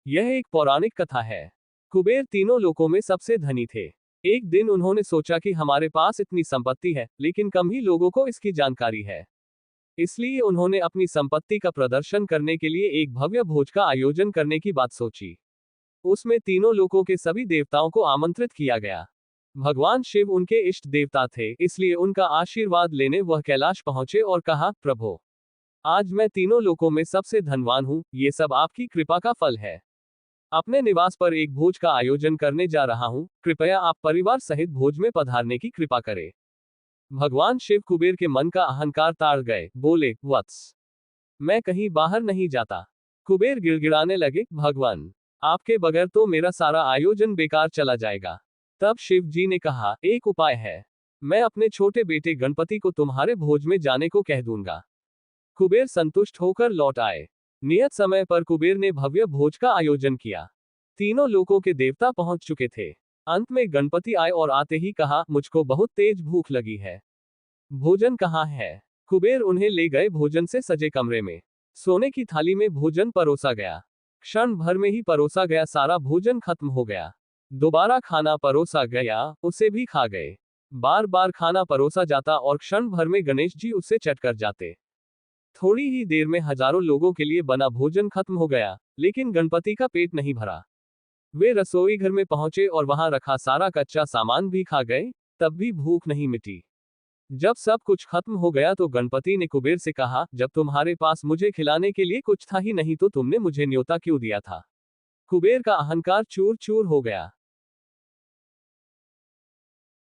यह एक पौराणिक कथा है। कुबेर तीनों लोकों में सबसे धनी थे। एक दिन उन्होंने सोचा कि हमारे पास इतनी संपत्ति है, लेकिन कम ही लोगों को इसकी जानकारी है। इसलिए उन्होंने अपनी संपत्ति का प्रदर्शन करने के लिए एक भव्य भोज का आयोजन करने की बात सोची। उसमें तीनों लोकों के सभी देवताओं को आमंत्रित किया गया। भगवान शिव उनके इष्ट देवता थे, इसलिए उनका आशीर्वाद लेने वह कैलाश पहुंचे और कहा, प्रभु, आज मैं तीनों लोकों में सबसे धनवान हूं, ये सब आपकी कृपा का फल है। अपने निवास पर एक भोज का आयोजन करने जा रहा हूं, कृपया आप परिवार सहित भोज में पधारने की कृपा करें। भगवान शिव कुबेर के मन का अहंकार ताड़ गए, बोले, वत्स, मैं कहीं बाहर नहीं जाता। कुबेर गिड़गिड़ाने लगे, भगवान, आपके बगैर तो मेरा सारा आयोजन बेकार चला जाएगा। तब शिव जी ने कहा, एक उपाय है, मैं अपने छोटे बेटे गणपति को तुम्हारे भोज में जाने को कह दूंगा। कुबेर संतुष्ट होकर लौट आए। नियत समय पर कुबेर ने भव्य भोज का आयोजन किया। तीनों लोकों के देवता पहुंच चुके थे। अंत में गणपति आए और आते ही कहा, मुझको बहुत तेज भूख लगी है। भोजन कहाँ है? कुबेर उन्हें ले गए भोजन से सजे कमरे में। सोने की थाली में भोजन परोसा गया। क्षण भर में ही परोसा गया सारा भोजन खत्म हो गया। दोबारा खाना परोसा गया, उसे भी खा गए। बार बार खाना परोसा जाता और क्षण भर में गणेश जी उसे चट कर जाते। थोड़ी ही देर में हजारों लोगों के लिए बना भोजन खत्म हो गया, लेकिन गणपति का पेट नहीं भरा। वे रसोई घर में पहुंचे और वहां रखा सारा कच्चा सामान भी खा गए, तब भी भूख नहीं मिटी। जब सब कुछ खत्म हो गया तो गणपति ने कुबेर से कहा, जब तुम्हारे पास मुझे खिलाने के लिए कुछ था ही नहीं तो तुमने मुझे न्योता क्यों दिया था? कुबेर का अहंकार चूर चूर हो गया।